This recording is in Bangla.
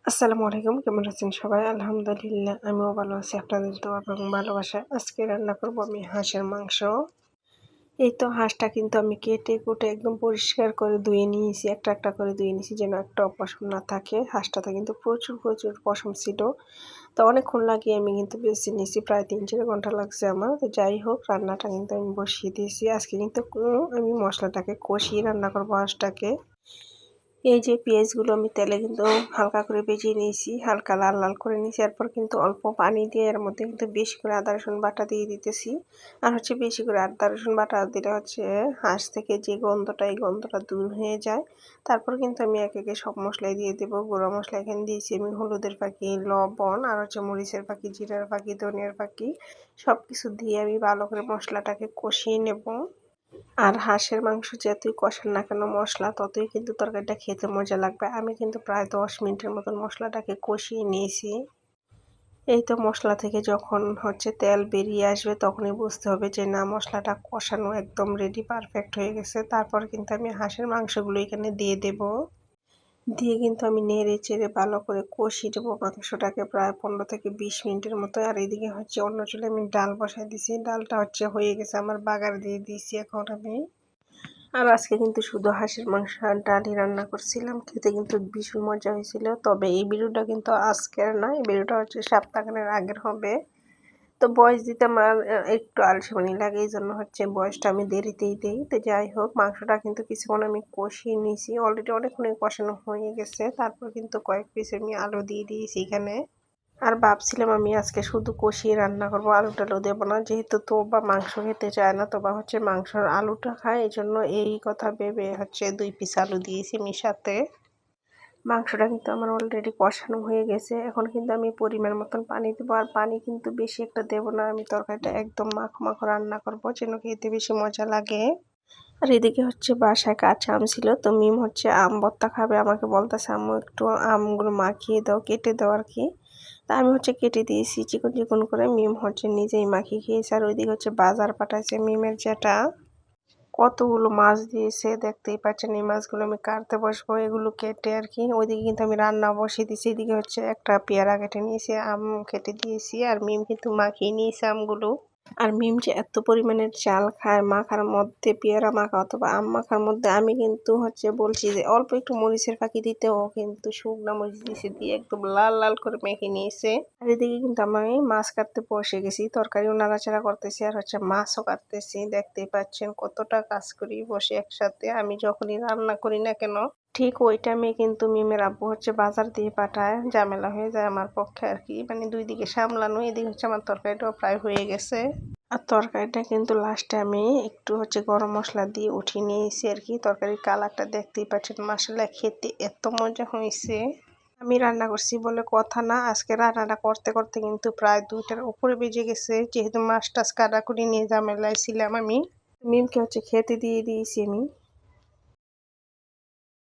আসসালামু আলাইকুম। কেমন আছেন সবাই? আলহামদুলিল্লাহ আমিও ভালো আছি। আপনাদের দোয়া এবং ভালোবাসায়। আজকে রান্না করব আমি হাঁসের মাংস। এই তো হাঁসটা কিন্তু আমি কেটে-কুটে একদম পরিষ্কার করে ধুয়ে নিয়েছি। একটা করে ধুয়ে নিয়েছি যেন একটাও পশম না থাকে। হাঁসটাতে কিন্তু প্রচুর পশম ছিল। তো অনেকক্ষণ লাগিয়ে আমি কিন্তু বেছে নিয়েছি। প্রায় ৩-৪ ঘন্টা লাগছে আমার। তো যাই হোক রান্নাটা কিন্তু আমি বসিয়ে দিয়েছি। আজকে কিন্তু আমি মসলাটাকে কষিয়ে রান্না করব হাঁসটাকে। এই যে পেঁয়াজগুলো আমি তেলে কিন্তু হালকা করে ভেজে নিয়েছি, হালকা লাল করে নিয়েছি। এরপর কিন্তু অল্প পানি দিয়ে এর মধ্যে কিন্তু বেশি করে আদা রসুন বাটা দিয়ে দিতেছি। আর বেশি করে আদা রসুন বাটা দিলে হাঁস থেকে যে গন্ধটা, এই গন্ধটা দূর হয়ে যায়। তারপর কিন্তু আমি একে সব মশলাই দিয়ে দেবো। গুঁড়া মশলা এখানে দিয়েছি আমি হলুদের ফাঁকি, লবণ আর মরিচের ফাঁকি, জিরার ফাঁকি, ধনিয়ার ফাঁকি সব কিছু দিয়ে আমি ভালো করে মশলাটাকে কষিয়ে নেব। আর হাঁসের মাংস যতই কষান না কেন মশলা ততই কিন্তু তরকারিটা খেতে মজা লাগবে। আমি কিন্তু প্রায় 10 মিনিটের মতন মশলাটাকে কষিয়ে নিয়েছি। এই তো মশলা থেকে যখন তেল বেরিয়ে আসবে তখনই বুঝতে হবে যে না মশলাটা কষানো একদম রেডি পারফেক্ট হয়ে গেছে। তারপর কিন্তু আমি হাঁসের মাংসগুলো এখানে দিয়ে দেব। দিয়ে কিন্তু আমি নেড়ে চেড়ে ভালো করে কষিয়ে দেবো মাংসটাকে প্রায় 15 থেকে 20 মিনিটের মতো। আর এদিকে অন্য চুলায় আমি ডাল বসাই দিয়েছি। ডালটা হয়ে গেছে আমার, বাগার দিয়ে দিয়েছি এখন আমি। আর আজকে কিন্তু শুধু হাঁসের মাংস আর ডালই রান্না করছিলাম। খেতে কিন্তু ভীষণ মজা হয়েছিল। তবে এই ভিডিওটা কিন্তু আজকের না, এই ভিডিওটা সপ্তাহখানেক আগের হবে। তো ভয়েস দিতে আমার একটু আলসেমি লাগে, এই জন্য ভয়েসটা আমি দেরিতেই দিই। তো যাই হোক মাংসটা কিন্তু কিছুক্ষণ আমি কষিয়ে নিয়েছি, অলরেডি অনেকক্ষণ কষানো হয়ে গেছে। তারপর কিন্তু কয়েক পিস আমি আলু দিয়ে দিয়েছি এখানে। আর ভাবছিলাম আমি আজকে শুধু কষিয়ে রান্না করবো, আলু টালু দেবো না, যেহেতু তোবা মাংস খেতে চায় না, তোবা মাংসর আলুটা খায়, এই জন্য এই কথা ভেবে 2 পিস আলু দিয়েছি আমি সাথে। মাংসটা কিন্তু আমার অলরেডি কষানো হয়ে গেছে। এখন কিন্তু আমি পরিমাণ মতন পানি দেবো। আর পানি কিন্তু বেশি একটা দেবো না, আমি তরকারিটা একদম মাখো মাখো রান্না করবো যেন খেতে বেশি মজা লাগে। আর এদিকে বাসায় কাঁচা আম ছিল, তো মিম আম ভর্তা খাবে, আমাকে বলতেছে আম্মু একটু আমগুলো মাখিয়ে দাও, কেটে দাও আর কি। তা আমি কেটে দিয়েছি চিকন চিকন করে। মিম নিজেই মাখিয়ে খেয়েছে। আর ওইদিকে বাজার পাঠাইছে মিমের যেটা, কতগুলো মাছ দিয়েছে দেখতেই পাচ্ছেন। এই মাছগুলো আমি কাটতে বসবো, এগুলো কেটে আর কি। ওইদিকে কিন্তু আমি রান্না বসিয়ে দিয়েছি। এদিকে একটা পেয়ারা কেটে নিয়েছি, আম কেটে দিয়েছি। আর মিম কিন্তু মাখিয়ে নিয়েছে আমগুলো। আর মিম যে এত পরিমাণের চাল খায় মাখার মধ্যে, পেয়ারা মাখা অথবা আম মাখার মধ্যে, আমি কিন্তু বলছি যে অল্প একটু মরিচের ফাঁকি দিতে, ও কিন্তু শুকনা মরিচ দিয়েছে, দিয়ে একদম লাল করে মেখে নিয়েছে। আর এদিকে কিন্তু আমি মাছ কাটতে বসে গেছি, তরকারিও নাড়াচাড়া করতেছি আর মাছও কাটতেছি। দেখতেই পাচ্ছেন কতটা কাজ করি বসে একসাথে। আমি যখনই রান্না করি না কেন ঠিক ওই টাইমে কিন্তু মিমের আব্বু বাজার দিয়ে পাঠায়, ঝামেলা হয়ে যায় আমার পক্ষে আর কি, মানে দুই দিকে সামলানো। এদিকে আমার তরকারিটাও প্রায় হয়ে গেছে। আর তরকারিটা কিন্তু লাস্টে আমি একটু গরম মশলা দিয়ে উঠিয়ে নিয়েছি আর কি। তরকারির কালারটা দেখতেই পাচ্ছেন, মাশাআল্লাহ খেতে এত মজা হয়েছে। আমি রান্না করছি বলে কথা না, আজকে রান্নাটা করতে করতে কিন্তু প্রায় 2টার উপরে বেজে গেছে, যেহেতু মাছ টাছ কাটাকুটি নিয়ে ঝামেলায় ছিলাম আমি। মিমকে খেতে দিয়ে দিয়েছি আমি।